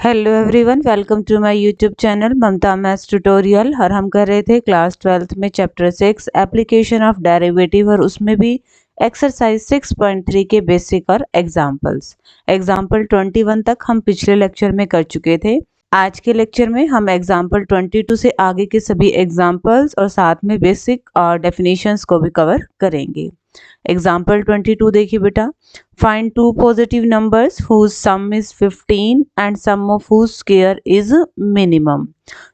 Hello everyone, welcome to my YouTube channel Mamta maths tutorial. और हम कर रहे थे क्लास 12th में चैप्टर 6 एप्लीकेशन ऑफ डेरिवेटिव, और उसमें भी एक्सरसाइज 6.3 के बेसिक और एग्जांपल्स। एग्जांपल 21 तक हम पिछले लेक्चर में कर चुके थे। आज के लेक्चर में हम एग्जांपल 22 से आगे के सभी एग्जांपल्स और साथ में बेसिक और डेफिनेशंस को भी कवर करेंगे। एग्जाम्पल 22 देखिए बेटा, find two positive numbers whose sum is 15 and sum of whose square is minimum.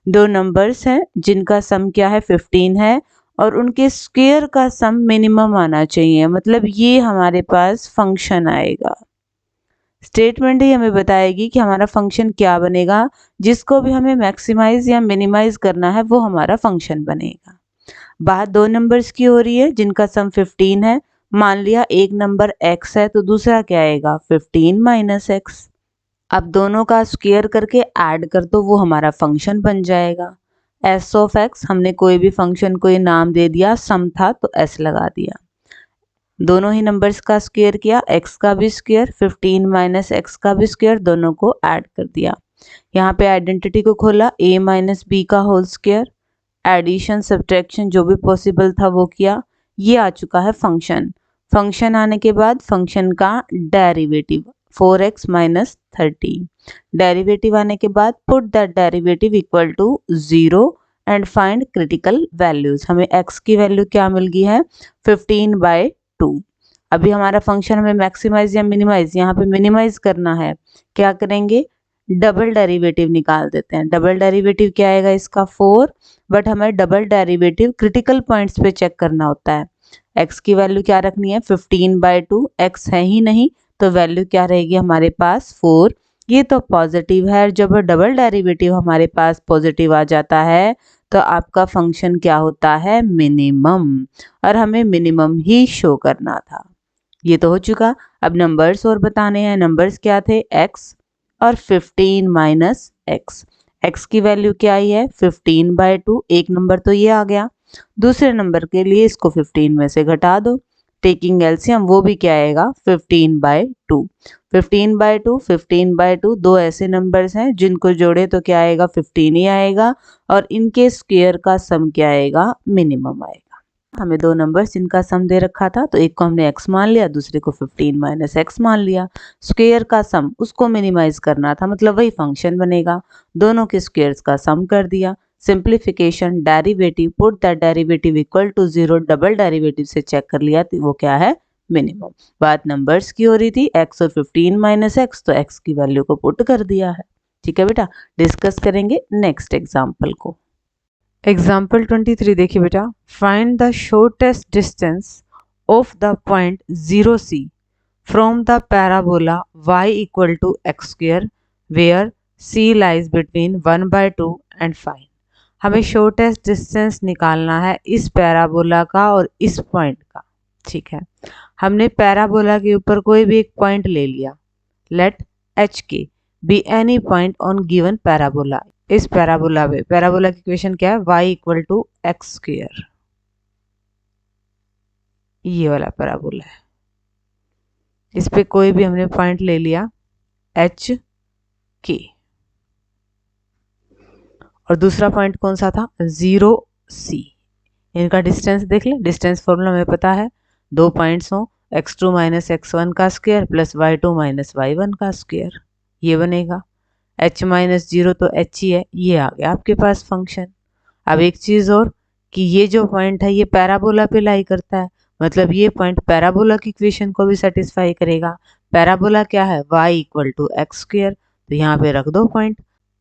दो नंबर्स हैं जिनका सम क्या है 15 है और उनके स्क्वायर का सम मिनिमम आना चाहिए, मतलब ये हमारे पास फंक्शन आएगा। स्टेटमेंट ही हमें बताएगी कि हमारा फंक्शन क्या बनेगा, जिसको भी हमें मैक्सिमाइज या मिनिमाइज करना है वो हमारा फंक्शन बनेगा। बात दो नंबर्स की हो रही है जिनका सम 15 है। मान लिया एक नंबर x है तो दूसरा क्या आएगा 15 माइनस x। अब दोनों का स्क्वायर करके ऐड कर दो, वो हमारा फंक्शन बन जाएगा s ऑफ x। हमने कोई भी फंक्शन को ये नाम दे दिया, सम था तो s लगा दिया। दोनों ही नंबर्स का स्क्वायर किया, x का भी स्क्वायर 15 माइनस x का भी स्क्वायर, दोनों को ऐड कर दिया। यहाँ पे आइडेंटिटी को खोला, a माइनस बी का होल स्क्वायर, एडिशन सब्ट्रैक्शन जो भी पॉसिबल था वो किया। ये आ चुका है फंक्शन। फंक्शन आने के बाद फंक्शन का डेरिवेटिव 4x माइनस 30। डेरिवेटिव आने के बाद put that derivative equal to 0 and find critical values. हमें x की वैल्यू क्या मिल गई है 15/2। अभी हमारा फंक्शन हमें मैक्सिमाइज या मिनिमाइज, यहाँ पे मिनिमाइज करना है। क्या करेंगे, डबल डेरिवेटिव निकाल देते हैं। डबल डेरिवेटिव क्या आएगा इसका 4, बट हमें डबल डेरिवेटिव क्रिटिकल पॉइंट्स पे चेक करना होता है। x की वैल्यू क्या रखनी है 15/2, x है ही नहीं तो वैल्यू क्या रहेगी हमारे पास 4। ये तो पॉजिटिव है, जब डबल डेरिवेटिव हमारे पास पॉजिटिव आ जाता है तो आपका फंक्शन क्या होता है मिनिमम, और हमें मिनिमम ही शो करना था। ये तो हो चुका। अब नंबर्स और बताने हैं। नंबर्स क्या थे x और 15 माइनस x। x की वैल्यू क्या आई है 15/2, एक नंबर तो ये आ गया। दूसरे नंबर के लिए इसको 15 में से घटा दो, टेकिंग एलसीएम, वो भी क्या आएगा 15/2। 15/2 दो ऐसे नंबर्स हैं जिनको जोड़े तो क्या आएगा 15 ही आएगा, और इनके स्क्वायर का सम क्या आएगा मिनिमम आएगा। हमें दो नंबर्स जिनका सम दे रखा था तो एक को हमने x मान लिया, दूसरे को 15 माइनस x मान लिया। स्क्वायर का सम उसको मिनिमाइज करना था, मतलब वही फंक्शन बनेगा। दोनों के स्क्वायर्स का सम कर दिया। Simplification, derivative, put that derivative equal to 0, double derivative से चेक कर लिया तो वो क्या है मिनिमम। बात नंबर्स की हो रही थी x और 15 माइनस x, तो x की वैल्यू को पुट कर दिया है। ठीक है बेटा, डिस्कस करेंगे नेक्स्ट एग्जाम्पल को। एग्जाम्पल 23 देखिए बेटा, find the shortest distance of the point 0c from the parabola y equal to x square where c lies between 1/2 and 5। हमें शॉर्टेस्ट डिस्टेंस निकालना है इस पैराबोला का और इस पॉइंट का। ठीक है, हमने पैराबोला के ऊपर कोई भी एक पॉइंट ले लिया। Let h k be any point on given parabola. इस पैराबोला पे, पैराबोला की इक्वेशन क्या है y equal to x square, ये वाला पैराबोला है। इस पे कोई भी हमने पॉइंट ले लिया एच के, और दूसरा पॉइंट कौन सा था 0c। इनका डिस्टेंस देख ले, डिस्टेंस फॉर्मूला हमें पता है, दो पॉइंट्स हो x2 माइनस x1 का square plus y2 minus y1 का स्क्वायर, ये बनेगा। h माइनस 0 तो h ही है, ये आ गया आपके पास फंक्शन। अब एक चीज़ और कि ये जो पॉइंट है ये पैराबोला पे लाई करता है, मतलब ये पॉइंट पैराबोला की इक्वेशन को भी सेटिस्फाई करेगा। पैराबोला क्या है y equal to x square, तो यहाँ पे रख दो पॉइंट,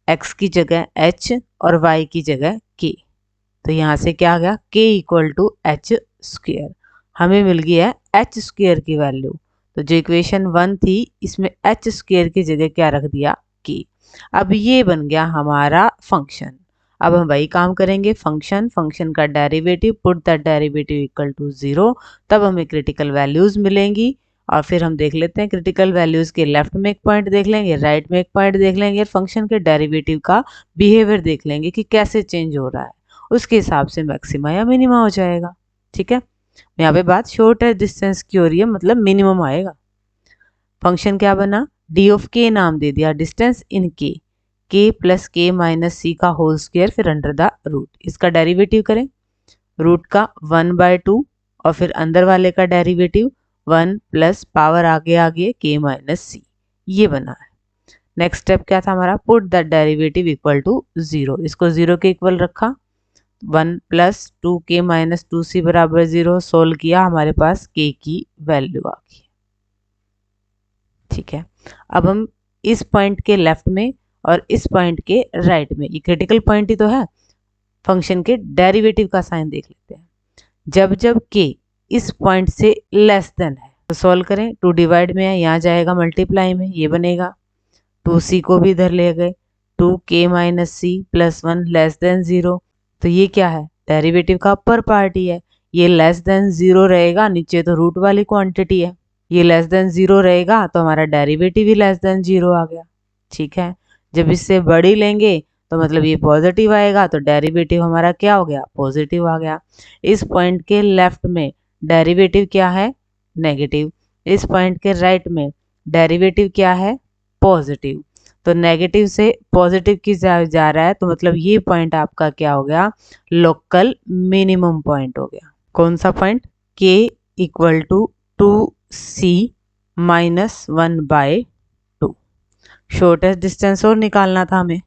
x की जगह h और y की जगह k। तो यहाँ से क्या आ गया k equal to h square. हमें मिल गई है h स्क्वायर की वैल्यू। तो जो इक्वेशन 1 थी इसमें h स्क्वायर की जगह क्या रख दिया k। अब ये बन गया हमारा फंक्शन। अब हम वही काम करेंगे, फंक्शन का derivative, put that derivative equal to 0, तब हमें क्रिटिकल वैल्यूज मिलेंगी। और फिर हम देख लेते हैं क्रिटिकल वैल्यूज के लेफ्ट में एक पॉइंट देख लेंगे, राइट में एक पॉइंट देख लेंगे, फंक्शन के डेरिवेटिव का बिहेवियर देख लेंगे कि कैसे चेंज हो रहा है, उसके हिसाब से मैक्सिमा या मिनिमा हो जाएगा। ठीक है, यहाँ पे बात शॉर्टेस्ट डिस्टेंस की हो रही है, मतलब मिनिमम आएगा। फंक्शन क्या बना, डी ऑफ के नाम दे दिया, डिस्टेंस इन के, के प्लस के माइनस सी का होल स्क्वायर फिर अंडर द रूट। इसका डेरिवेटिव करें, रूट का 1/2 और फिर अंदर वाले का डेरिवेटिव 1 प्लस पावर आगे आगे के माइनस सी, ये बना है। नेक्स्ट स्टेप क्या था हमारा, put the derivative equal to 0, इसको 0 के इक्वल रखा, 1 प्लस 2k माइनस 2c बराबर 0, सोल्व किया, हमारे पास k की वैल्यू आ गई। ठीक है, अब हम इस पॉइंट के लेफ्ट में और इस पॉइंट के राइट में, ये क्रिटिकल पॉइंट ही तो है, फंक्शन के डेरिवेटिव का साइन देख लेते हैं। जब जब k इस पॉइंट से लेस देन है तो सॉल्व करें, 2 डिवाइड में है, यहाँ जाएगा मल्टीप्लाई में, ये बनेगा, 2c को भी इधर ले गए, 2k minus c plus 1 less than 0, तो ये क्या है, डेरिवेटिव का अपर पार्ट ही है, ये लेस देन 0 रहेगा, नीचे तो रूट वाली क्वांटिटी है, ये लेस देन 0 रहेगा तो हमारा डेरिवेटिव ही लेस देन 0 आ गया। ठीक है, जब इससे बड़ी लेंगे तो मतलब ये पॉजिटिव आएगा, तो डेरिवेटिव हमारा क्या हो गया, पॉजिटिव आ गया। इस पॉइंट के लेफ्ट में डेरिवेटिव क्या है, नेगेटिव, इस पॉइंट के राइट में डेरिवेटिव क्या है, पॉजिटिव, तो नेगेटिव से पॉजिटिव की जा रहा है, तो मतलब ये पॉइंट आपका क्या हो गया, लोकल मिनिमम पॉइंट हो गया। कौन सा point, k equal to 2c minus 1/2। Shortest distance और निकालना था हमें,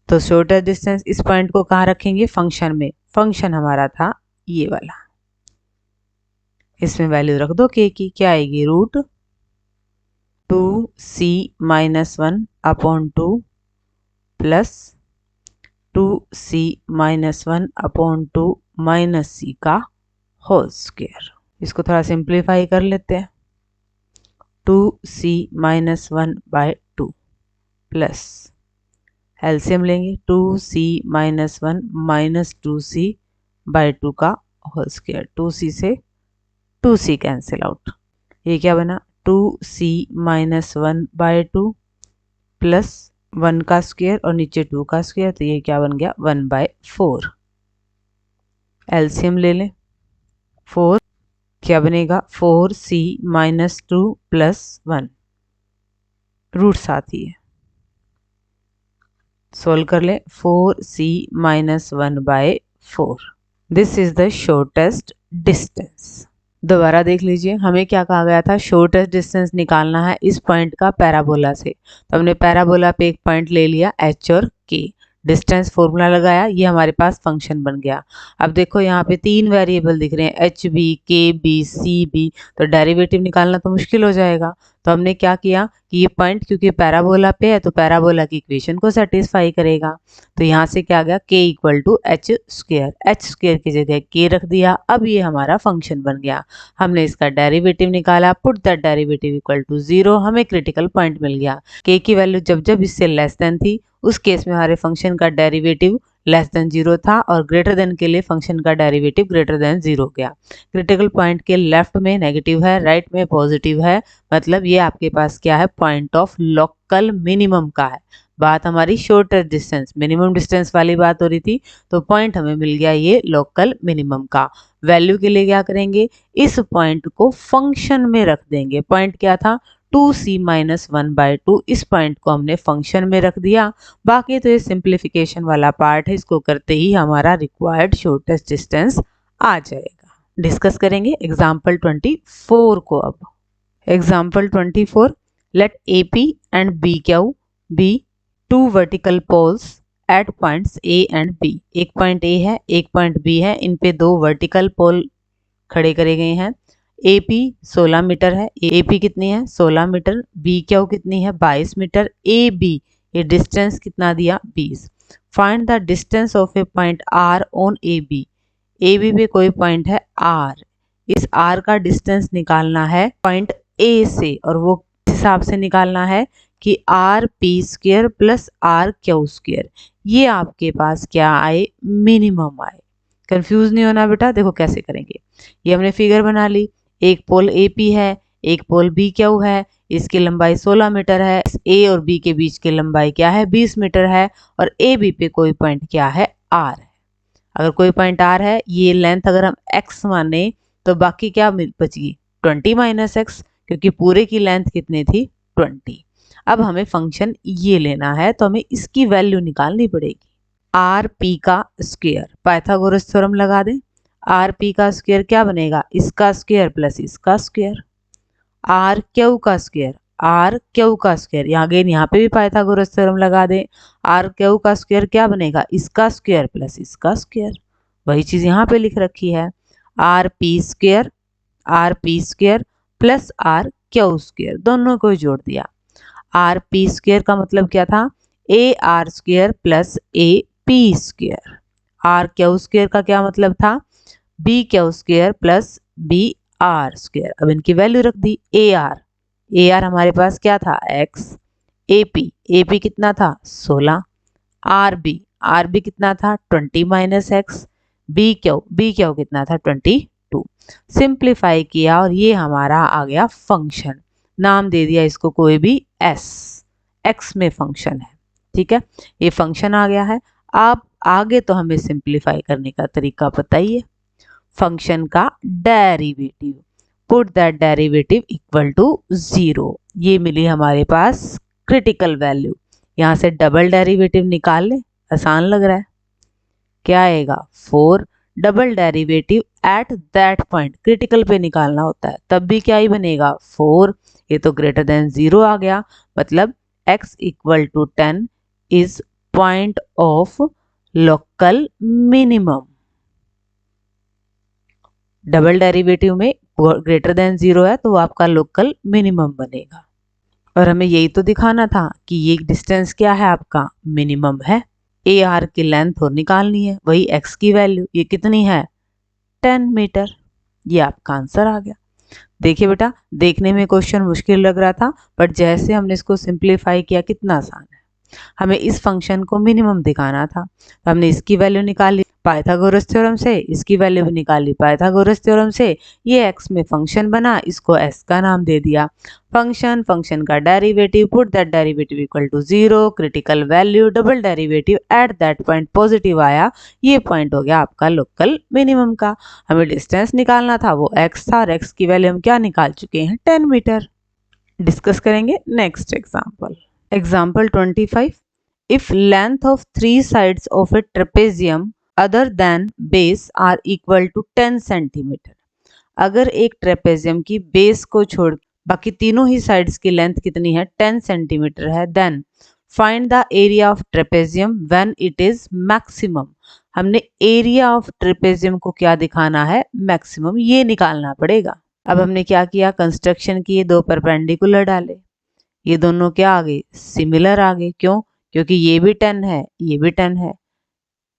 तो शॉर्टेस्ट डिस्टेंस इस पॉइंट को कहाँ रखेंगे, फंक्शन में, फंक्शन हमारा था ये वाला, इसमें वैल्यू रख दो k की, क्या आएगी, root 2c minus 1/2 plus 2c minus 1/2 minus c का होल स्क्वायर। इसको थोड़ा सिंप्लीफाई कर लेते हैं, 2c माइनस 1/2 प्लस एलसीएम लेंगे, 2c माइनस 1 माइनस 2c/2 का होल स्क्वायर, 2c से 2c कैंसिल आउट, ये क्या बना, 2c माइनस 1/2 प्लस 1 का स्क्वायर और नीचे 2 का स्क्वायर, तो ये क्या बन गया, 1/4। एलसीएम ले लें, 4 क्या बनेगा, 4c माइनस 2 प्लस 1, रूट साथ ही है, सोल्व कर ले, 4c minus 1/4, this is the shortest distance. दोबारा देख लीजिए, हमें क्या कहा गया था, शॉर्टेस्ट डिस्टेंस निकालना है इस पॉइंट का पैराबोला से, तो हमने पैराबोला पे एक पॉइंट ले लिया h और k, डिस्टेंस फॉर्मूला लगाया, ये हमारे पास फंक्शन बन गया। अब देखो यहाँ पे 3 वेरिएबल दिख रहे हैं, एच बी, के बी, सी बी, तो डेरिवेटिव निकालना तो मुश्किल हो जाएगा, तो हमने क्या किया कि ये पॉइंट क्योंकि पैराबोला पे है तो पैराबोला की इक्वेशन को सेटिस्फाई करेगा, तो यहाँ से क्या आ गया, k equal to h square, h square की जगह k रख दिया, अब ये हमारा फंक्शन बन गया। हमने इसका डेरिवेटिव निकाला, put that derivative equal to 0, हमें क्रिटिकल पॉइंट मिल गया। k की वैल्यू जब जब इससे लेस देन थी उस केस में हमारे फंक्शन का डेरिवेटिव लेस देन 0 था, और ग्रेटर देन के लिए फंक्शन का डेरिवेटिव ग्रेटर देन 0 गया। क्रिटिकल पॉइंट के लेफ्ट में नेगेटिव है, राइट में पॉजिटिव है, मतलब ये आपके पास क्या है, पॉइंट ऑफ लोकल मिनिमम का है। बात हमारी शॉर्टेस्ट डिस्टेंस, मिनिमम डिस्टेंस वाली बात हो रही थी, तो पॉइंट हमें मिल गया ये लोकल मिनिमम का। वैल्यू के लिए क्या करेंगे, इस पॉइंट को फंक्शन में रख देंगे, पॉइंट क्या था, 2c माइनस 1/2, इस पॉइंट को हमने फंक्शन में रख दिया। बाकी तो ये सिंप्लीफिकेशन वाला पार्ट है, इसको करते ही हमारा रिक्वायर्ड शॉर्टेस्ट डिस्टेंस आ जाएगा। डिस्कस करेंगे एग्जाम्पल 24 को। अब example 24, let AP and BQ be 2 vertical poles at points A and B। एक पॉइंट A है, एक पॉइंट B है, इन पे 2 वर्टिकल पोल खड़े करे गए हैं। AP 16 मीटर है, AP कितनी है, 16 मीटर, BQ कितनी है, 22 मीटर, AB ये डिस्टेंस कितना दिया, 20। Find the distance of A point R on AB। AB पे कोई पॉइंट है R, इस R का डिस्टेंस निकालना है पॉइंट A से, और वो किस हिसाब से निकालना है कि RP² प्लस RQ², ये आपके पास क्या आए, मिनिमम आए। कंफ्यूज नहीं होना बेटा, देखो कैसे करेंगे। ये हमने फिगर बना ली, एक पोल AP है, एक पोल BQ है, इसकी लंबाई 16 मीटर है, A और B के बीच की लंबाई क्या है, 20 मीटर है, और AB पे कोई पॉइंट क्या है, R है। अगर कोई पॉइंट R है, ये लेंथ अगर हम x माने तो बाकी क्या बचगी, 20 माइनस एक्स, क्योंकि पूरे की लेंथ कितनी थी, 20। अब हमें फंक्शन ये लेना है तो हमें इसकी वैल्यू निकालनी पड़ेगी। आर पी का स्क्वायर, पाइथागोरस थ्योरम लगा दें। आर पी का स्क्वायर क्या बनेगा, इसका स्क्वायर प्लस इसका स्क्वायर। आर क्यू का स्क्वायर, आर क्यू का स्क्वायर, यहाँ पे भी पाइथागोरस थ्योरम लगा दें। आर क्यू का स्क्वायर क्या बनेगा, इसका स्क्वायर प्लस इसका स्क्वायर। वही चीज यहाँ पे लिख रखी है, R P square plus R Q square, दोनों को जोड़ दिया। आर पी स्क्वायर का मतलब क्या था, A R square plus A P square. R Q square का क्या मतलब था, B Q square plus B R square. अब इनकी वैल्यू रख दी, ए आर हमारे पास क्या था एक्स, ए पी कितना था 16, आर बी कितना था 20 माइनस एक्स, बी क्यू कितना था 22। सिंप्लीफाई किया और ये हमारा आ गया फंक्शन, नाम दे दिया इसको कोई भी एस, एक्स में फंक्शन है। ठीक है, ये फंक्शन आ गया है। आप आगे तो हमें सिंप्लीफाई करने का तरीका बताइए। फंक्शन का derivative, put that derivative equal to 0, ये मिली हमारे पास क्रिटिकल वैल्यू। यहाँ से डबल डेरिवेटिव निकाल ले, आसान लग रहा है। क्या आएगा 4, double derivative at that point, critical पे निकालना होता है, तब भी क्या ही बनेगा 4। ये तो ग्रेटर देन 0 आ गया, मतलब x equal to 10 is point of local minimum. Double derivative में ग्रेटर देन 0 है तो वो आपका लोकल मिनिमम बनेगा। और हमें यही तो दिखाना था कि ये डिस्टेंस क्या है, आपका मिनिमम है। ए आर की लेंथ और निकालनी है, वही एक्स की वैल्यू, ये कितनी है 10 मीटर। ये आपका आंसर आ गया। देखिए बेटा, देखने में क्वेश्चन मुश्किल लग रहा था, बट जैसे हमने इसको सिंप्लीफाई किया कितना आसान है। हमें इस फंक्शन को मिनिमम दिखाना था, तो हमने इसकी वैल्यू निकाली पाइथागोरस थ्योरम से, इसकी वैल्यू भी निकाली पाइथागोरस थ्योरम से। ये एक्स में फंक्शन बना, इसको एस का नाम दे दिया। फंक्शन का derivative, put that derivative equal to 0, critical value, double derivative at that point positive आया, ये पॉइंट हो गया आपका लोकल मिनिमम का। हमें डिस्टेंस निकालना था, वो एक्स था, और एक्स की वैल्यू हम क्या निकाल चुके हैं 10 मीटर। डिस्कस करेंगे next example. Example 25. If length of 3 sides of a trapezium other than base are equal to 10 centimeter. अगर एक ट्रेपेजियम की बेस को छोड़ बाकी तीनों ही साइड्स की लेंथ कितनी है 10 सेंटीमीटर है, then find the area of trapezium when it is maximum. हमने एरिया ऑफ ट्रेपेजियम को क्या दिखाना है, मैक्सिमम, ये निकालना पड़ेगा। अब हमने क्या किया, कंस्ट्रक्शन किए, दो परपेंडिकुलर डाले, ये दोनों क्या आ गए सिमिलर आ गए। क्यों, क्योंकि ये भी 10 है, ये भी 10 है।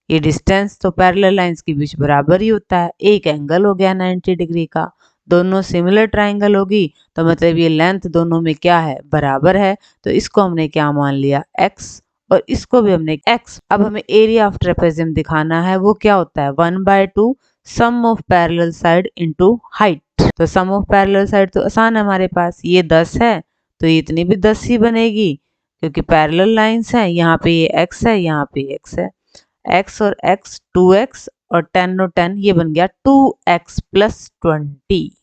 ये डिस्टेंस तो पैरेलल लाइंस के बीच बराबर ही होता है। एक एंगल हो गया 90 डिग्री का, दोनों सिमिलर ट्राइंगल होगी तो मतलब ये लेंथ दोनों में क्या है बराबर है, तो इसको हमने क्या मान लिया x, और इसको भी हमने x। अब हमें एरिया ऑफ ट्रेपेजियम दिखाना है, वो क्या होता है 1/2 sum of parallel side into height. तो सम ऑफ पैरेलल साइड तो आसान है हमारे पास, ये 10 है तो ये इतनी भी 10 ही बनेगी, क्योंकि पैरेलल लाइंस हैं। यहाँ पे ये x है, यहाँ पे x है, x और x 2x और 10 और 10, ये बन गया 2x प्लस 20।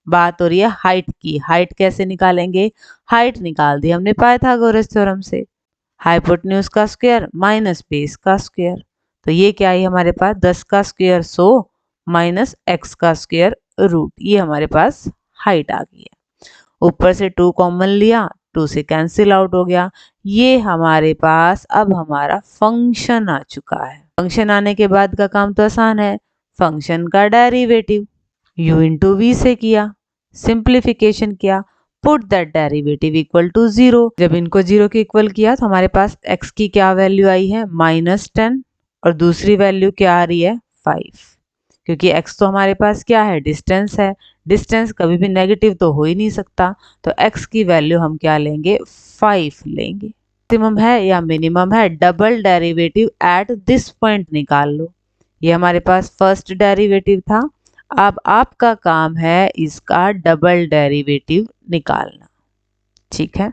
बात हो रही है हाइट की, हाइट कैसे निकालेंगे, हाइट निकाल दी हमने पाइथागोरस थ्योरम से, हाइपोटेन्यूज का स्क्वायर माइनस बेस का स्क्वायर। तो ये क्या है हमारे पास 10 का स्क्वायर 100 माइनस x का स्क्वायर रूट, ये हमारे पास हाइट आ गई है। ऊपर से 2 कॉमन लिया, 2 से कैंसिल आउट हो गया। ये हमारे पास अब हमारा फंक्शन आ चुका है। फंक्शन आने के बाद का काम तो आसान है, फंक्शन का डेरिवेटिव u इंटू वी से किया, सिंप्लीफिकेशन किया, put that derivative equal to 0। जब इनको 0 के इक्वल किया तो हमारे पास x की क्या वैल्यू आई है -10, और दूसरी वैल्यू क्या आ रही है 5, क्योंकि x तो हमारे पास क्या है डिस्टेंस है, डिस्टेंस कभी भी नेगेटिव तो हो ही नहीं सकता, तो x की वैल्यू हम क्या लेंगे 5 लेंगे। मैक्सिमम है या मिनिमम है, double derivative at this point निकाल लो। ये हमारे पास फर्स्ट डेरिवेटिव था, अब आपका काम है इसका डबल डेरिवेटिव निकालना। ठीक है,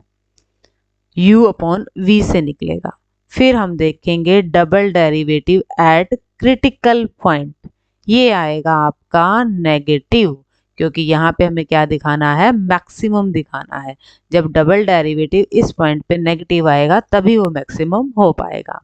u अपॉन v से निकलेगा, फिर हम देखेंगे double derivative eight critical point, ये आएगा आपका नेगेटिव, क्योंकि यहाँ पे हमें क्या दिखाना है, मैक्सिमम दिखाना है। जब डबल डेरिवेटिव इस पॉइंट पे नेगेटिव आएगा तभी वो मैक्सिमम हो पाएगा।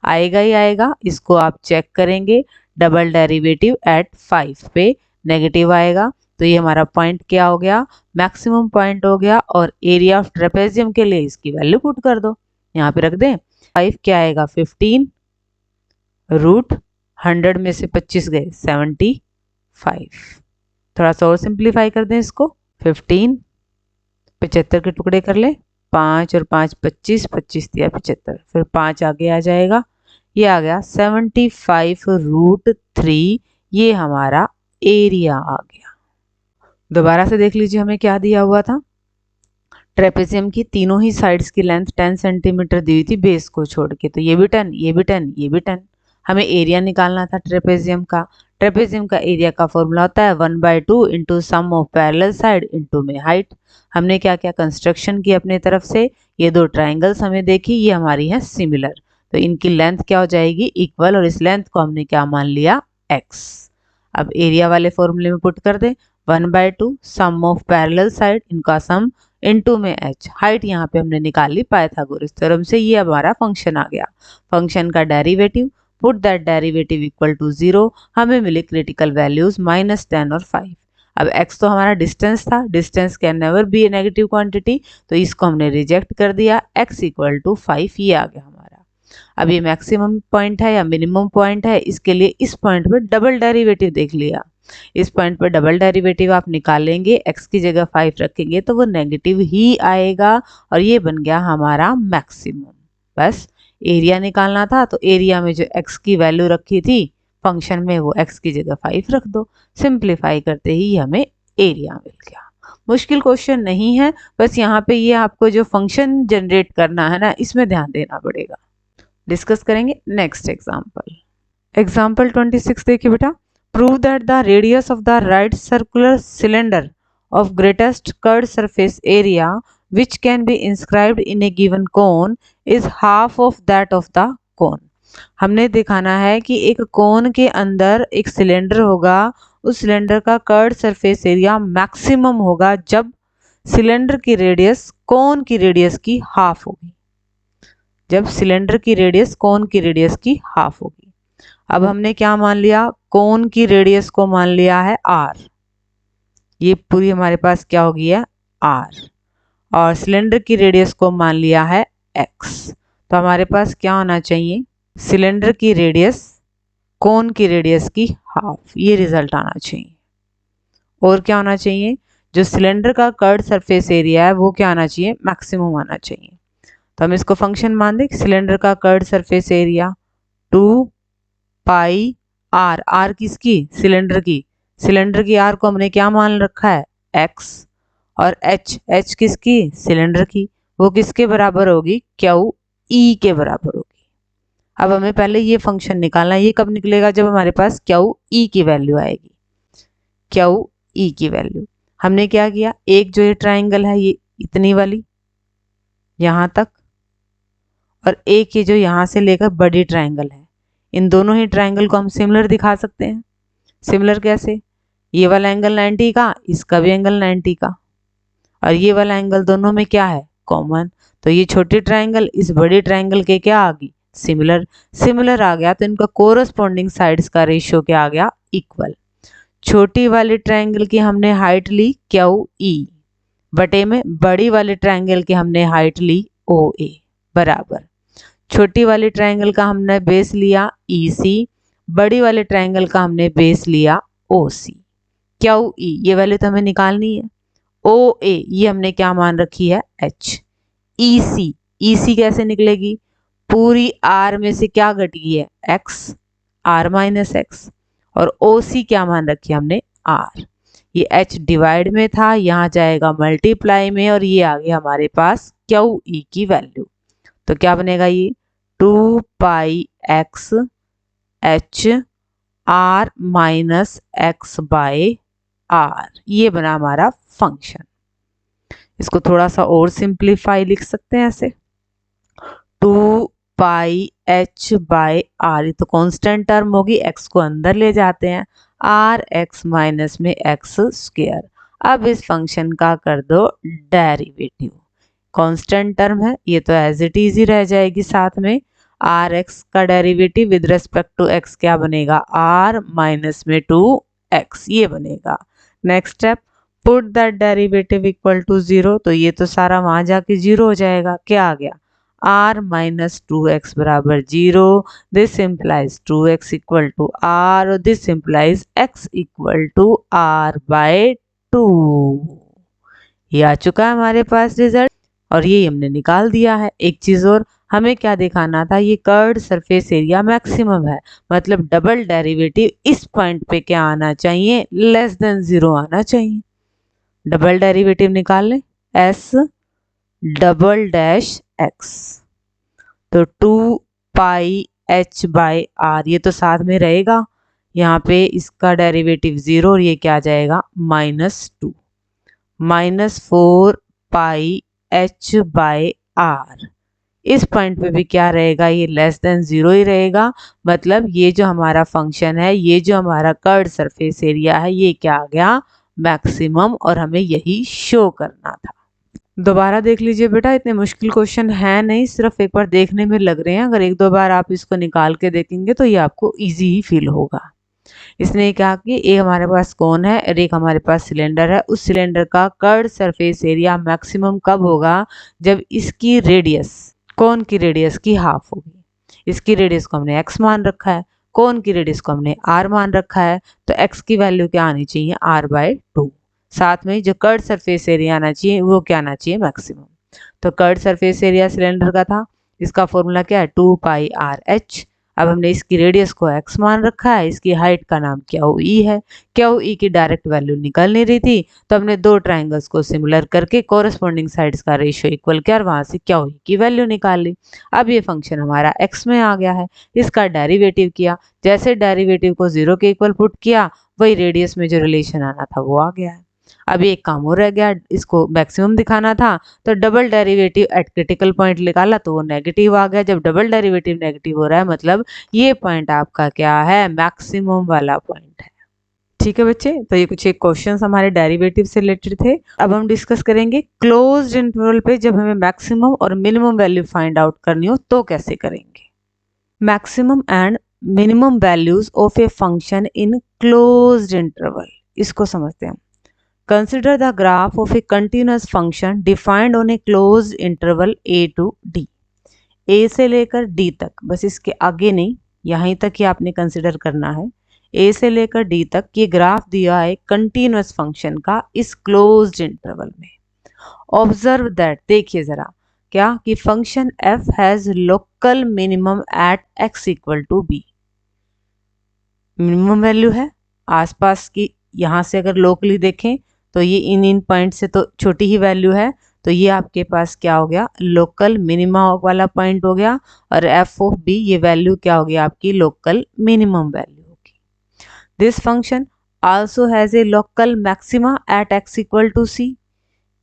आएगा ही आएगा, इसको आप चेक करेंगे। डबल डेरिवेटिव एट 5 पे नेगेटिव आएगा तो ये हमारा पॉइंट क्या हो गया, मैक्सिमम पॉइंट हो गया। और एरिया ऑफ ट्रेपेजियम के लिए इसकी वैल्यू पुट कर दो, यहाँ पे रख दें। 5 क्या आएगा, 15 रूट 100 में से 25 गए 75। थोड़ा सा और सिंप्लीफाई कर दें इसको। 15 75 के टुकड़े कर ले, 5 और 5 25, 25 दिया 75, फिर 5 आगे आ जाएगा, ये आ गया 75 रूट 3। ये हमारा एरिया आ गया। दोबारा से देख लीजिए हमें क्या दिया हुआ था। ट्रेपेजियम की तीनों ही साइड्स की लेंथ 10 सेंटीमीटर दी हुई थी बेस को छोड़ के, तो ये भी 10, ये भी 10, ये भी 10। हमें एरिया निकालना था ट्रेपेजियम का। ट्रेपेजियम का एरिया का फॉर्मूला होता है 1/2 into sum of parallel side into में हाइट। हमने क्या क्या कंस्ट्रक्शन की अपने तरफ से, ये दो ट्राइंगल्स हमें देखी, ये हमारी हैं सिमिलर, तो इनकी लेंथ क्या हो जाएगी, इक्वल, और इस लेंथ को हमने क्या मान लिया, x। अब एरिया वाले फॉर्मूले में पुट कर दे, 1/2 सम ऑफ पैरेलल साइड, इनका सम इनटू में h। हाइट यहाँ पे हमने निकाल ली पाइथागोरस थ्योरम से, ये हमारा फंक्शन आ गया। फंक्शन का derivative, put that derivative equal to 0। हमें मिले क्रिटिकल वैल्यूज -10 और 5। अब x तो हमारा डिस्टेंस था, distance can never be A negative quantity, तो इसको हमने रिजेक्ट कर दिया। x इक्वल टू 5 ये आ गया हमारा। अब ये मैक्सिमम पॉइंट है या मिनिमम पॉइंट है, इसके लिए इस पॉइंट पे डबल डेरिवेटिव देख लिया। इस पॉइंट पर डबल डेरिवेटिव आप निकालेंगे, x की जगह 5 रखेंगे तो वो नेगेटिव ही आएगा, और ये बन गया हमारा मैक्सिमम। बस एरिया निकालना था, तो एरिया में जो x की वैल्यू रखी थी फंक्शन में, वो x की जगह 5 रख दो। सिंप्लीफाई करते ही हमें एरिया मिल गया। मुश्किल क्वेश्चन नहीं है, बस यहाँ पे ये आपको जो फंक्शन जनरेट करना है ना, इसमें ध्यान देना पड़ेगा। डिस्कस करेंगे नेक्स्ट एग्जाम्पल। एग्जाम्पल 26 देखिए बेटा। Prove that the radius of the right circular cylinder of greatest curved surface area which can be inscribed in a given cone is half of that of the cone। हमने दिखाना है कि एक कोन के अंदर एक सिलेंडर होगा, उस सिलेंडर का कर्व्ड सरफेस एरिया मैक्सिमम होगा जब सिलेंडर की रेडियस कोन की रेडियस की हाफ होगी। जब सिलेंडर की रेडियस कोन की रेडियस की हाफ होगी। अब हमने क्या मान लिया, कोन की रेडियस को मान लिया है r, ये पूरी हमारे पास क्या होगी है r, और सिलेंडर की रेडियस को मान लिया है x। तो हमारे पास क्या होना चाहिए, सिलेंडर की रेडियस कोन की रेडियस की हाफ, ये रिजल्ट आना चाहिए। और क्या होना चाहिए, जो सिलेंडर का कर्व्ड सरफेस एरिया है वो क्या आना चाहिए, मैक्सिमम आना चाहिए। तो हम इसको फंक्शन मान दें, सिलेंडर का curved surface area 2 pi r, r किसकी, सिलेंडर की, सिलेंडर की आर को हमने क्या मान रखा है x, और h, h किसकी, सिलेंडर की, वो किसके बराबर होगी, क्यू ई के बराबर होगी। अब हमें पहले ये फंक्शन निकालना है, ये कब निकलेगा, जब हमारे पास क्यू ई की वैल्यू आएगी। क्यू ई की वैल्यू हमने क्या किया, एक जो ये ट्राइंगल है ये इतनी वाली यहाँ तक, और एक ये जो यहाँ से लेकर बड़ी ट्राइंगल है, इन दोनों ही ट्राइंगल को हम सिमिलर दिखा सकते हैं। सिमिलर कैसे, ये वाला एंगल 90 का, इसका भी एंगल 90 का, और ये वाला एंगल दोनों में क्या है, कॉमन। तो ये छोटी ट्राइंगल इस बड़ी ट्राइंगल के क्या आ गई, सिमिलर। सिमिलर आ गया तो इनका कोरस्पॉन्डिंग साइड्स का रेशियो क्या आ गया, इक्वल। छोटी वाली ट्राइंगल की हमने हाइट ली क्यू ई, बटे में बड़ी वाले ट्राइंगल की हमने हाइट ली ओ ए, बराबर। छोटी वाली ट्राइंगल का हमने बेस लिया EC, बड़ी वाले ट्राइंगल का हमने बेस लिया OC। क्यू ई ये वैल्यू तो हमें निकालनी है, OA ये हमने क्या मान रखी है H। EC कैसे निकलेगी, पूरी R में से क्या घट गई है X, R माइनस X, और OC क्या मान रखी है हमने R। ये H डिवाइड में था, यहाँ जाएगा मल्टीप्लाई में, और ये आ गया हमारे पास क्यू ई की वैल्यू। तो क्या बनेगा ये 2 pi x h r minus x by r, ये बना हमारा फंक्शन। इसको थोड़ा सा और सिंप्लीफाई लिख सकते हैं ऐसे, 2 पाई h बाय r, ये तो कांस्टेंट टर्म होगी, x को अंदर ले जाते हैं, आर एक्स माइनस में एक्स स्क्वायर। अब इस फंक्शन का कर दो डेरिवेटिव। कांस्टेंट टर्म है ये तो एज इट इज ही रह जाएगी, साथ में आर एक्स का derivative with respect to x क्या बनेगा, आर माइनस में 2x ये बनेगा। Next step, put that derivative equal to 0, तो ये तो सारा वहां जाके 0 हो जाएगा। क्या आ गया, r माइनस 2x बराबर 0। This implies 2x equal to r और this implies x equal to r by 2। ये आ चुका है हमारे पास रिजल्ट और ये हमने निकाल दिया है। एक चीज और, हमें क्या दिखाना था, ये कर्व्ड सरफेस एरिया मैक्सिमम है, मतलब डबल डेरिवेटिव इस पॉइंट पे क्या आना चाहिए, लेस देन 0 आना चाहिए। डबल डेरिवेटिव निकाल लें, s डबल डैश x, तो 2 पाई h बाई आर, ये तो साथ में रहेगा, यहाँ पे इसका डेरिवेटिव 0 और ये क्या आ जाएगा -2 minus 4 pi h by r. इस पॉइंट पे भी क्या रहेगा, ये लेस देन 0 ही रहेगा, मतलब ये जो हमारा फंक्शन है, ये जो हमारा कर्व्ड सरफेस एरिया है, ये क्या आ गया मैक्सिमम, और हमें यही शो करना था। दोबारा देख लीजिए बेटा, इतने मुश्किल क्वेश्चन है नहीं, सिर्फ एक बार देखने में लग रहे हैं, अगर एक दो बार आप इसको निकाल के देखेंगे तो ये आपको इजी ही फील होगा। इसने कहा कि एक हमारे पास कोन है और एक हमारे पास सिलेंडर है, उस सिलेंडर का कर्व्ड सरफेस एरिया मैक्सिमम कब होगा, जब इसकी रेडियस कोन की रेडियस की हाफ होगी। इसकी रेडियस को हमने x मान रखा है, कोन की रेडियस को हमने r मान रखा है, तो x की वैल्यू क्या आनी चाहिए, r बाय 2। साथ में जो कर्व्ड सरफेस एरिया आना चाहिए वो क्या आना चाहिए, मैक्सिमम। तो कर्व्ड सरफेस एरिया सिलेंडर का था, इसका फॉर्मूला क्या है, 2 पाई आर एच। अब हमने इसकी रेडियस को x मान रखा है, इसकी हाइट का नाम क्यू ई है। क्यू ई की डायरेक्ट वैल्यू निकल नहीं रही थी, तो हमने दो ट्राइंगल्स को सिमिलर करके कोरस्पॉन्डिंग साइड्स का रेशियो इक्वल किया और वहां से क्यू ई की वैल्यू निकाल ली। अब ये फंक्शन हमारा x में आ गया है, इसका डेरिवेटिव किया, जैसे डेरिवेटिव को 0 के इक्वल पुट किया, वही रेडियस में जो रिलेशन आना था वो आ गया है। अब एक काम और रह गया, इसको मैक्सिमम दिखाना था, तो double derivative eight critical point निकाला तो वो नेगेटिव आ गया। जब डबल डेरिवेटिव नेगेटिव हो रहा है, मतलब ये पॉइंट आपका क्या है, मैक्सिमम वाला पॉइंट है। ठीक है बच्चे, तो ये कुछ एक क्वेश्चंस हमारे डेरिवेटिव से रिलेटेड थे। अब हम डिस्कस करेंगे क्लोज्ड इंटरवल पे जब हमें मैक्सिमम और मिनिमम वैल्यू फाइंड आउट करनी हो तो कैसे करेंगे। Maximum and minimum values of a function in closed interval, इसको समझते हैं। Consider the graph of a continuous function defined on a closed interval a to d. a से लेकर d तक, बस इसके आगे नहीं, यहीं तक ही आपने कंसिडर करना है। a से लेकर d तक ये ग्राफ दिया है कंटिन्यूस फंक्शन का इस क्लोज्ड इंटरवल में। ऑब्जर्व दैट, देखिए जरा क्या कि function f has local minimum at x equal to b। Minimum value है आसपास की, यहाँ से अगर लोकली देखें तो ये इन पॉइंट से तो छोटी ही वैल्यू है, तो ये आपके पास क्या हो गया, लोकल मिनिमा वाला पॉइंट हो गया, और एफ ऑफ बी ये वैल्यू क्या होगी आपकी, लोकल मिनिमम वैल्यू होगी। This function also has a local maxima at x equal to c.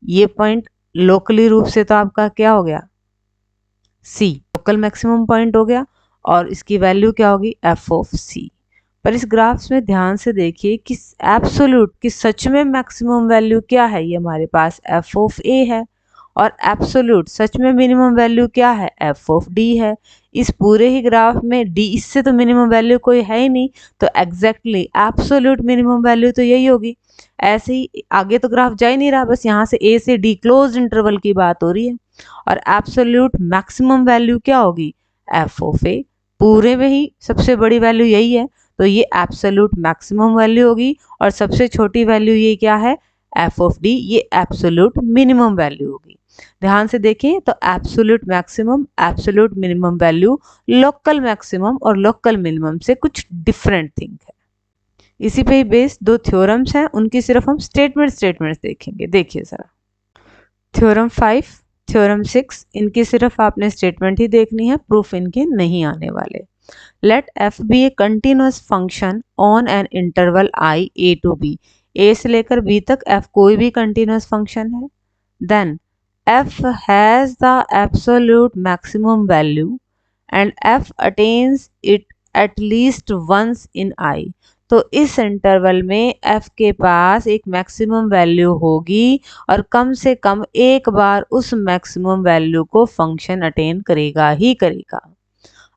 ये पॉइंट लोकली रूप से तो आपका क्या हो गया, सी लोकल मैक्सिमम पॉइंट हो गया, और इसकी वैल्यू क्या होगी, एफ ऑफ सी। पर इस ग्राफ्स में ध्यान से देखिए कि एब्सोल्यूट कि सच में मैक्सिमम वैल्यू क्या है, ये हमारे पास एफ ऑफ ए है, और एब्सोल्यूट सच में मिनिमम वैल्यू क्या है, एफ ऑफ डी है। इस पूरे ही ग्राफ में डी, इससे तो मिनिमम वैल्यू कोई है ही नहीं, तो एग्जैक्टली एब्सोल्यूट मिनिमम वैल्यू तो यही होगी। ऐसे ही आगे तो ग्राफ जा ही नहीं रहा, बस यहाँ से ए से डी क्लोज इंटरवल की बात हो रही है, और एब्सोल्यूट मैक्सिमम वैल्यू क्या होगी, एफ ऑफ ए। पूरे में ही सबसे बड़ी वैल्यू यही है, तो ये एब्सोल्यूट मैक्सिमम वैल्यू होगी, और सबसे छोटी वैल्यू ये क्या है, एफ ऑफ डी, ये एब्सोल्यूट मिनिमम वैल्यू होगी। ध्यान से देखें तो absolute maximum, absolute minimum value local maximum और लोकल मिनिमम से कुछ डिफरेंट थिंग है। इसी पे ही बेस्ड दो थ्योरम्स हैं, उनकी सिर्फ हम स्टेटमेंट्स देखेंगे। देखिए जरा, थ्योरम 5, थ्योरम 6, इनकी सिर्फ आपने स्टेटमेंट ही देखनी है, प्रूफ इनके नहीं आने वाले। Let f be a continuous function on an interval I a to b. a से लेकर b तक f कोई भी continuous function है, then f has the absolute maximum value and f attains it at least once in I. तो इस interval में f के पास एक मैक्सिमम वैल्यू होगी और कम से कम एक बार उस मैक्सिमम वैल्यू को फंक्शन अटेन करेगा ही करेगा।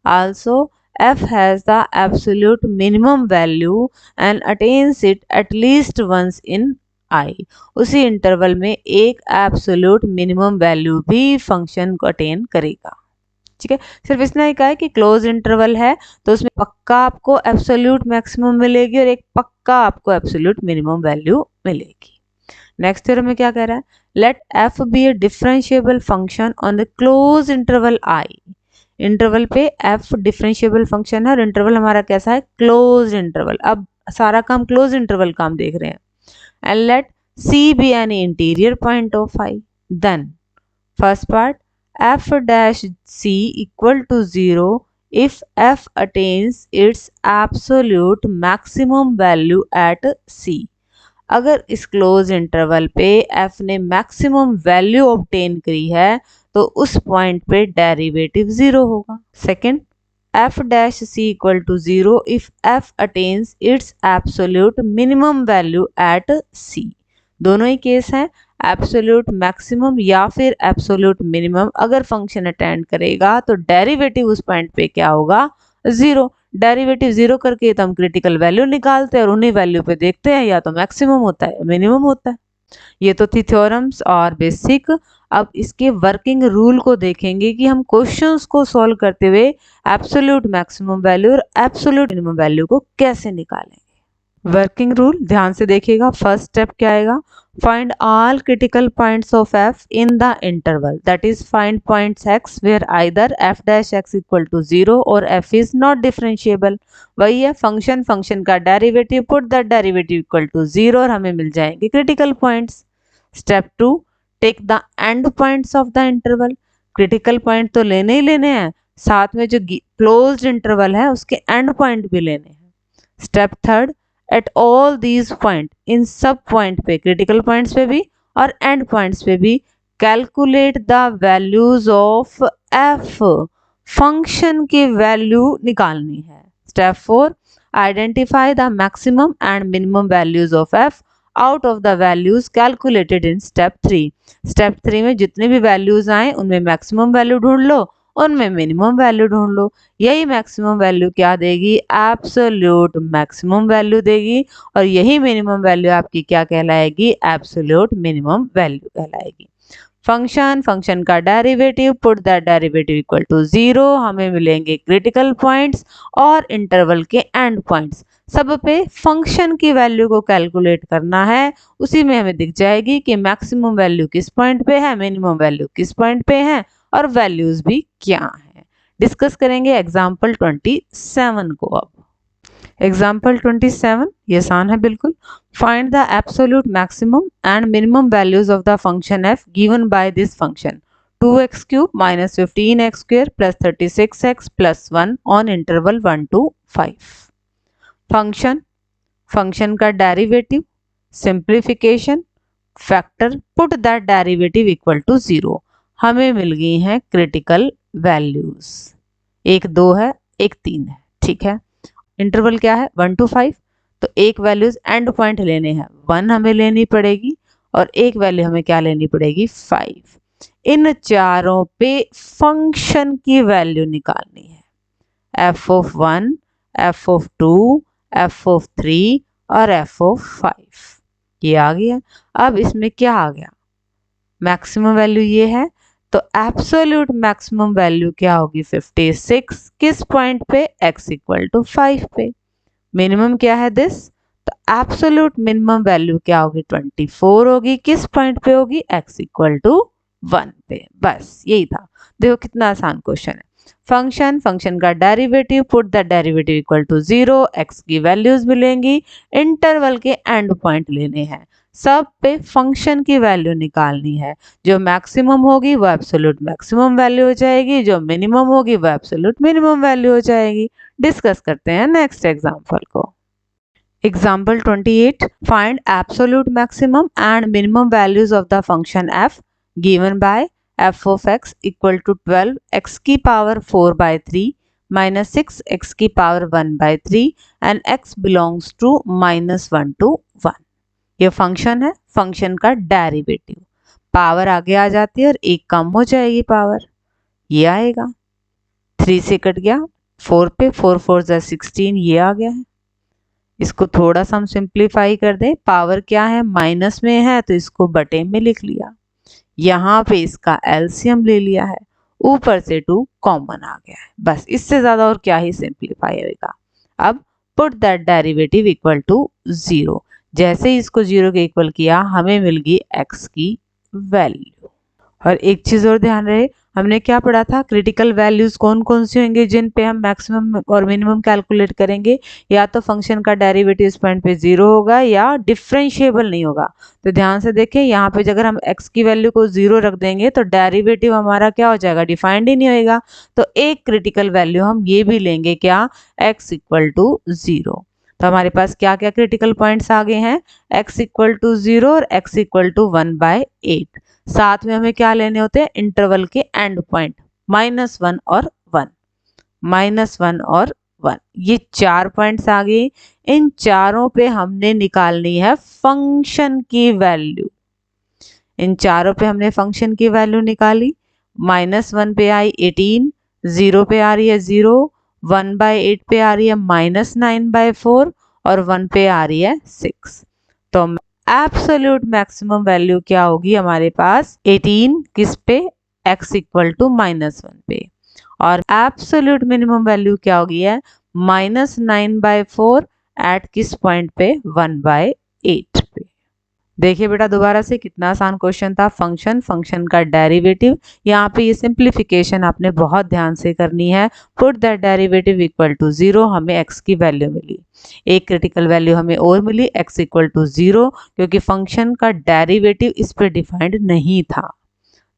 Also, f has the absolute minimum value and attains it at least once in I। उसी इंटरवल में एक एब्सोल्यूट मिनिमम वैल्यू भी फंक्शन को अटेन करेगा। ठीक है, सिर्फ इतना ही कहा है कि क्लोज इंटरवल है तो उसमें पक्का आपको एब्सोल्यूट मैक्सिमम मिलेगी और एक पक्का आपको एब्सोल्यूट मिनिमम वैल्यू मिलेगी। नेक्स्ट थ्योरम में क्या कह रहा है, let f be a differentiable function on the close interval I। Interval पे f डिफरेंशिएबल फंक्शन है और इंटरवल हमारा कैसा है, क्लोज इंटरवल। अब सारा काम क्लोज इंटरवल का हम देख रहे हैं। And let c be an interior point of I। Then first part f dash c equal to 0 if f attains its absolute maximum value at c। अगर इस क्लोज इंटरवल पे f ने maximum value obtain करी है तो उस point पे derivative 0 होगा। Second, f dash c equal to 0 if f attains its absolute minimum value at c। दोनों ही केस हैं, एब्सोल्यूट मैक्सिमम या फिर एब्सोल्यूट मिनिमम अगर फंक्शन अटेंड करेगा तो डेरिवेटिव उस पॉइंट पे क्या होगा, 0। डेरिवेटिव 0 करके तो हम क्रिटिकल वैल्यू निकालते हैं और उन्हीं वैल्यू पे देखते हैं या तो मैक्सिमम होता है मिनिमम होता है। ये तो थी थ्योरम्स और बेसिक। अब इसके वर्किंग रूल को देखेंगे कि हम क्वेश्चंस को सॉल्व करते हुए एब्सोल्यूट मैक्सिमम वैल्यू और एब्सोल्यूट मिनिमम वैल्यू को कैसे निकालेंगे। वर्किंग रूल ध्यान से देखिएगा। फर्स्ट स्टेप क्या आएगा, find all critical points of f in the interval, that is find points x where either f dash x equal to 0 और f इज नॉट डिफरेंशिएबल। वही है फंक्शन का derivative, put the derivative equal to 0 और हमें मिल जाएंगे critical points. Step 2, take the end points of the interval. Critical point तो लेने ही लेने हैं, साथ में जो क्लोज्ड इंटरवल है उसके एंड पॉइंट भी लेने हैं। Step third, at all these point, इन सब पॉइंट पे, क्रिटिकल पॉइंट्स पे भी और एंड पॉइंट्स पे भी, calculate the values of f। Function की वैल्यू निकालनी है। Step 4, identify the maximum and minimum values of f out of the values calculated in step 3। Step 3 में जितने भी वैल्यूज आए उनमें मैक्सिमम वैल्यू ढूंढ लो, उनमें मिनिमम वैल्यू ढूंढ लो। यही मैक्सिमम वैल्यू क्या देगी, एब्सोल्यूट मैक्सिमम वैल्यू देगी और यही मिनिमम वैल्यू आपकी क्या कहलाएगी, एब्सोल्यूट मिनिमम वैल्यू कहलाएगी। फंक्शन का derivative, put the derivative equal to 0, हमें मिलेंगे क्रिटिकल पॉइंट्स और इंटरवल के एंड पॉइंट्स। सब पे फंक्शन की वैल्यू को कैलकुलेट करना है, उसी में हमें दिख जाएगी कि मैक्सिमम वैल्यू किस पॉइंट पे है, मिनिमम वैल्यू किस पॉइंट पे है और वैल्यूज भी क्या है। डिस्कस करेंगे एग्जाम्पल 27 को। अब एग्जाम्पल 27 ये आसान है बिल्कुल। Find the absolute maximum and minimum values of the function f given by this function 2x³ - 15x² + 36x + 1 on interval 1 to 5। Function का derivative, simplification, factor, put that derivative equal to 0। हमें मिल गई हैं critical values, एक 2 है एक 3 है। ठीक है, इंटरवल क्या है 1 to 5, तो एक वैल्यूज एंड पॉइंट लेने हैं, 1 हमें लेनी पड़ेगी और एक वैल्यू हमें क्या लेनी पड़ेगी 5। इन चारों पे फंक्शन की वैल्यू निकालनी है, f(1), f(2), f(3) और f(5). ये आ गया। अब इसमें क्या आ गया, मैक्सिमम वैल्यू ये है तो एब्सोल्यूट मैक्सिमम वैल्यू क्या होगी 56, किस पॉइंट पे, x इक्वल टू 5 पे। मिनिमम क्या है दिस, तो एब्सोल्यूट मिनिमम वैल्यू क्या होगी 24 होगी, किस पॉइंट पे होगी, x इक्वल टू 1 पे। बस यही था। देखो कितना आसान क्वेश्चन है। फंक्शन का derivative, put the derivative equal to 0, x की वैल्यूज मिलेंगी, इंटरवल के एंड पॉइंट लेने हैं, सब पे फंक्शन की वैल्यू निकालनी है। जो मैक्सिमम होगी वो एब्सोल्यूट मैक्सिमम वैल्यू हो जाएगी, जो मिनिमम होगी वो एब्सोल्यूट मिनिमम वैल्यू हो जाएगी। डिस्कस करते हैं नेक्स्ट एग्जांपल को। Example 28, find absolute maximum and minimum values of the function f given by f of x equal to 12 x की पावर 4/3 माइनस 6 एक्स की power 1/3 and x belongs to -1 to 1। ये function है, function का derivative. Power आगे आ जाती है और एक कम हो जाएगी पावर, ये आएगा। 3 से कट गया 4 पे, 4 4 जा 16, ये आ गया है। इसको थोड़ा सा हम सिंप्लीफाई कर दें, पावर क्या है माइनस में है तो इसको बटे में लिख लिया, यहाँ पे इसका एलसीएम ले लिया है, ऊपर से 2 कॉमन आ गया है। बस इससे ज्यादा और क्या ही सिंप्लीफाई होगा। अब put that derivative equal to 0। जैसे ही इसको 0 के इक्वल किया हमें मिल गई x की वैल्यू। और एक चीज और ध्यान रहे, हमने क्या पढ़ा था, क्रिटिकल वैल्यूज कौन कौन से होंगे जिन पे हम मैक्सिमम और मिनिमम कैलकुलेट करेंगे। या तो फंक्शन का डेरिवेटिव इस पॉइंट पे 0 होगा या डिफरेंशिएबल नहीं होगा। तो ध्यान से देखें, यहाँ पे अगर हम x की वैल्यू को 0 रख देंगे तो डेरिवेटिव हमारा क्या हो जाएगा, डिफाइंड ही नहीं होगा। तो एक क्रिटिकल वैल्यू हम ये भी लेंगे, क्या, x इक्वल टू 0। तो हमारे पास क्या क्या क्रिटिकल पॉइंट्स आ गए हैं, x इक्वल टू 0 और x इक्वल टू 1/8। साथ में हमें क्या लेने होते हैं, इंटरवल के एंड पॉइंट -1 और 1, -1 और 1। ये 4 पॉइंट्स आ गए। इन चारों पे हमने निकालनी है फंक्शन की वैल्यू। इन चारों पे हमने फंक्शन की वैल्यू निकाली। -1 पे आई 18, 0 पे आ रही है 0, 1/8 पे आ रही है -9/4 और 1 पे आ रही है 6। तो एब्सोल्यूट मैक्सिमम वैल्यू क्या होगी हमारे पास, 18 किस पे, x इक्वल टू -1 पे। और एब्सोल्यूट मिनिमम वैल्यू क्या होगी है, -9/4 एट किस पॉइंट पे, 1/8 पे। देखिए बेटा दोबारा से कितना आसान क्वेश्चन था। फंक्शन, फंक्शन का डेरिवेटिव, यहाँ पे ये सिंप्लीफिकेशन आपने बहुत ध्यान से करनी है। Put that derivative equal to 0, हमें x की वैल्यू मिली। एक क्रिटिकल वैल्यू हमें और मिली, x इक्वल टू 0, क्योंकि फंक्शन का डेरिवेटिव इस पर डिफाइंड नहीं था।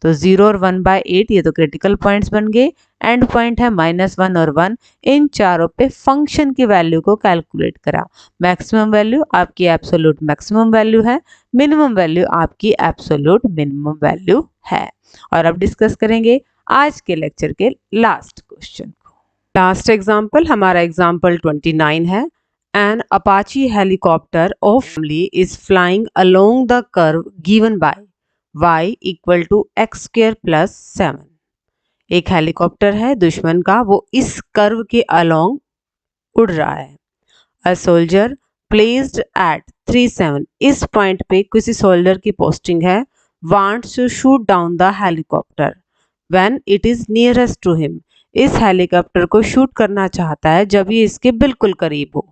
तो 0 और 1/8 ये तो क्रिटिकल पॉइंट्स बन गए। एंड पॉइंट है -1 और 1। इन चारों पे फंक्शन की वैल्यू को कैलकुलेट करा। मैक्सिमम वैल्यू आपकी एब्सोल्यूट मैक्सिमम वैल्यू है, मिनिमम वैल्यू आपकी एब्सोल्यूट मिनिमम वैल्यू है। और अब डिस्कस करेंगे आज के लेक्चर के लास्ट क्वेश्चन को। लास्ट एग्जाम्पल हमारा एग्जाम्पल 29 है। An Apache helicopter of family is flying along the curve given by y equal to x square plus 7। एक हेलीकॉप्टर है दुश्मन का, वो इस कर्व के अलोंग उड़ रहा है। अ सोल्जर प्लेस्ड एट 37, इस पॉइंट पे किसी सोल्जर की पोस्टिंग है, wants to shoot down the helicopter when it is nearest to him. इस हेलीकॉप्टर को शूट करना चाहता है जब ये इसके बिल्कुल करीब हो।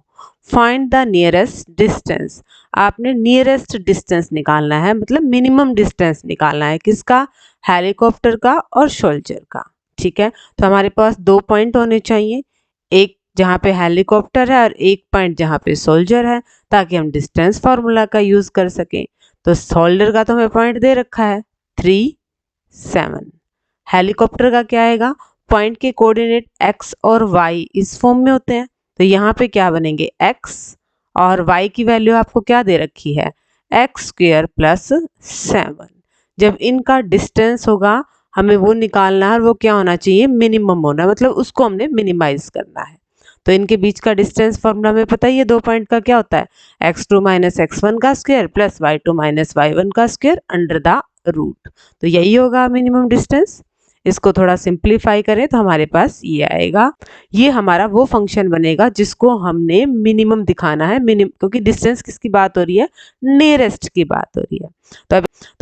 फाइंड द नियरेस्ट डिस्टेंस, आपने नियरेस्ट डिस्टेंस निकालना है, मतलब मिनिमम डिस्टेंस निकालना है, किसका, हेलीकॉप्टर का और सोल्जर का। ठीक है, तो हमारे पास 2 पॉइंट होने चाहिए, एक जहाँ पे हेलीकॉप्टर है और एक पॉइंट जहाँ पे सोल्जर है, ताकि हम डिस्टेंस फार्मूला का यूज कर सकें। तो सोल्जर का तो हमें पॉइंट दे रखा है 3, 7। हेलीकॉप्टर का क्या आएगा, पॉइंट के कोऑर्डिनेट x और y इस फॉर्म में होते हैं, तो यहाँ पे क्या बनेंगे, x और y की वैल्यू आपको क्या दे रखी है, एक्स स्क्वायर प्लस 7। जब इनका डिस्टेंस होगा हमें वो निकालना है, और वो क्या होना चाहिए, मिनिमम होना, मतलब उसको हमने मिनिमाइज करना है। तो इनके बीच का डिस्टेंस फॉर्मूला में पता ही है, 2 पॉइंट का क्या होता है, x2 माइनस x1 का square plus y2 minus y1 का स्क्वायर अंडर द रूट। तो यही होगा मिनिमम डिस्टेंस। इसको थोड़ा सिंप्लीफाई करें तो हमारे पास ये आएगा। ये हमारा वो फंक्शन बनेगा जिसको हमने मिनिमम दिखाना है, क्योंकि डिस्टेंस किसकी बात हो रही है, नियरेस्ट की बात हो रही है। तो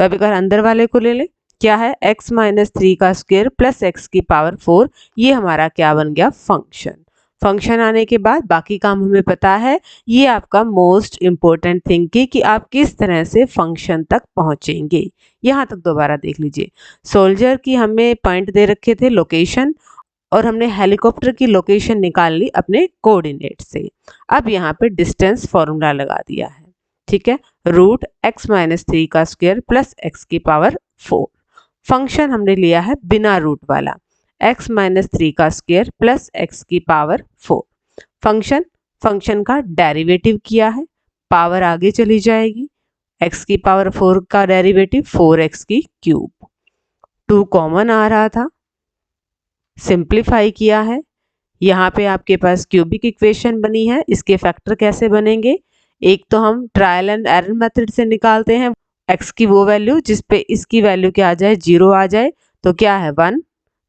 अब अगर अंदर वाले को ले ले, क्या है, x माइनस 3 का स्क्वायर प्लस x की पावर 4, ये हमारा क्या बन गया, फंक्शन। फंक्शन आने के बाद बाकी काम हमें पता है। ये आपका मोस्ट इम्पोर्टेंट थिंग कि आप किस तरह से फंक्शन तक पहुंचेंगे। यहाँ तक दोबारा देख लीजिए, सोल्जर की हमें पॉइंट दे रखे थे लोकेशन, और हमने हेलीकॉप्टर की लोकेशन निकाल ली अपने कोऑर्डिनेट से। अब यहाँ पे डिस्टेंस फॉर्मूला लगा दिया है, ठीक है, रूट x माइनस 3 का स्क्वायर प्लस x की पावर 4। फंक्शन हमने लिया है बिना रूट वाला, x माइनस 3 का स्क्वायर प्लस x की पावर 4। फंक्शन का डेरिवेटिव किया है, पावर आगे चली जाएगी, x की पावर 4 का डेरिवेटिव 4x की क्यूब। 2 कॉमन आ रहा था, सिंप्लीफाई किया है, यहाँ पे आपके पास क्यूबिक इक्वेशन बनी है, इसके फैक्टर कैसे बनेंगे? एक तो हम ट्रायल एंड एरर मेथड से निकालते हैं x की वो वैल्यू जिस पे इसकी वैल्यू क्या आ जाए, 0 आ जाए, तो क्या है 1,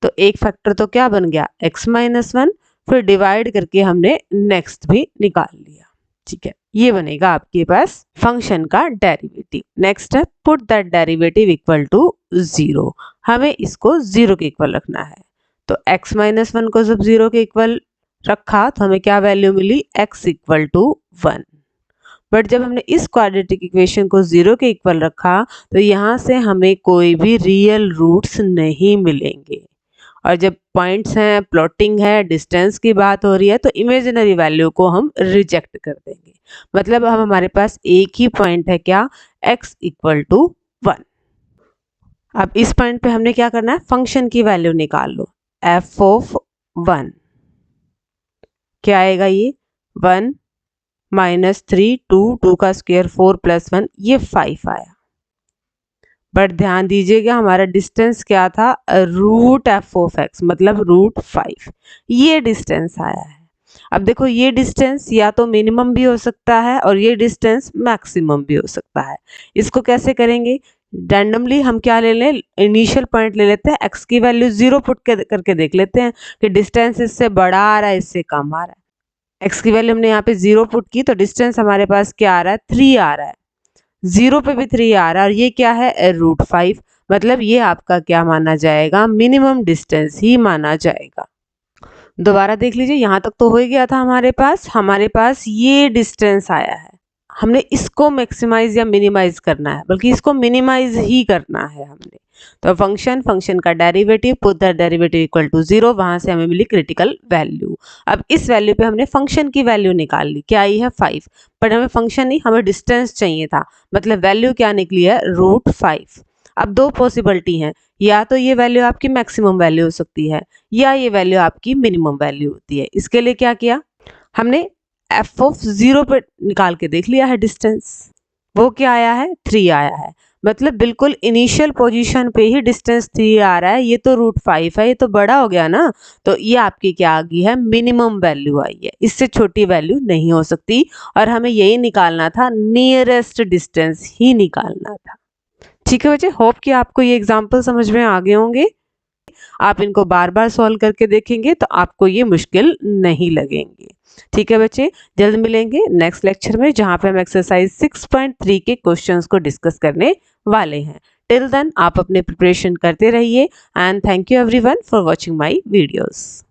तो एक फैक्टर तो क्या बन गया x माइनस 1, फिर डिवाइड करके हमने नेक्स्ट भी निकाल लिया। ठीक है, ये बनेगा आपके पास फंक्शन का डेरिवेटिव। नेक्स्ट है put that derivative equal to 0, हमें इसको 0 के इक्वल रखना है। तो x माइनस 1 को जब 0 के इक्वल रखा तो हमें क्या वैल्यू मिली, x इक्वल टू 1। बट जब हमने इस क्वाड्रेटिक इक्वेशन को 0 के इक्वल रखा तो यहाँ से हमें कोई भी रियल रूट्स नहीं मिलेंगे, और जब पॉइंट्स हैं, प्लॉटिंग है, डिस्टेंस की बात हो रही है, तो इमेजिनरी वैल्यू को हम रिजेक्ट कर देंगे। मतलब अब हमारे पास एक ही पॉइंट है, क्या, x इक्वल टू 1। अब इस पॉइंट पे हमने क्या करना है, फंक्शन की वैल्यू निकाल लो, f ऑफ 1 क्या आएगा, ये 1 माइनस 3, 2 का स्क्वायर 4 प्लस 1, ये 5 आया। बट ध्यान दीजिएगा हमारा डिस्टेंस क्या था, रूट एफ ऑफ एक्स, मतलब रूट 5, ये डिस्टेंस आया है। अब देखो ये डिस्टेंस या तो मिनिमम भी हो सकता है और ये डिस्टेंस मैक्सिमम भी हो सकता है। इसको कैसे करेंगे, रैंडमली हम क्या ले लें, इनिशियल पॉइंट ले लेते हैं, एक्स की वैल्यू 0 पुट करके देख लेते हैं कि डिस्टेंस इससे बड़ा आ रहा है, इससे कम आ रहा है। एक्स की वैल्यू हमने यहाँ पे 0 पुट की तो डिस्टेंस हमारे पास क्या आ रहा है, 3 आ रहा है, 0 पे भी 3 आ रहा है, और ये क्या है, रूट 5, मतलब ये आपका क्या माना जाएगा, मिनिमम डिस्टेंस ही माना जाएगा। दोबारा देख लीजिए, यहाँ तक तो हो ही गया था हमारे पास ये डिस्टेंस आया है, हमने इसको मैक्सिमाइज या मिनिमाइज करना है, बल्कि इसको मिनिमाइज ही करना है हमने। तो फंक्शन का derivative, put the derivative equal to 0, वहां से हमें मिली क्रिटिकल वैल्यू। अब इस वैल्यू पे हमने फंक्शन की वैल्यू निकाल ली, क्या आई है 5, बट हमें फंक्शन नहीं, हमें डिस्टेंस चाहिए था, मतलब वैल्यू क्या निकली है, रूट 5। अब दो पॉसिबिलिटी हैं, या तो ये वैल्यू आपकी मैक्सिमम वैल्यू हो सकती है या ये वैल्यू आपकी मिनिमम वैल्यू होती है। इसके लिए क्या किया हमने, एफ ऑफ 0 पे निकाल के देख लिया है डिस्टेंस, वो क्या आया है, 3 आया है, मतलब बिल्कुल इनिशियल पोजीशन पे ही डिस्टेंस 3 आ रहा है, ये तो रूट 5 है, ये तो बड़ा हो गया ना, तो ये आपकी क्या आ गई है, मिनिमम वैल्यू आई है, इससे छोटी वैल्यू नहीं हो सकती, और हमें यही निकालना था, नियरेस्ट डिस्टेंस ही निकालना था। ठीक है बच्चे, होप कि आपको ये एग्जाम्पल समझ में आ गए होंगे। आप इनको बार बार सॉल्व करके देखेंगे तो आपको ये मुश्किल नहीं लगेंगे। ठीक है बच्चे, जल्द मिलेंगे नेक्स्ट लेक्चर में, जहां पे हम एक्सरसाइज 6.3 के क्वेश्चंस को डिस्कस करने वाले हैं। टिल देन आप अपने प्रिपरेशन करते रहिए, and thank you everyone for watching my videos.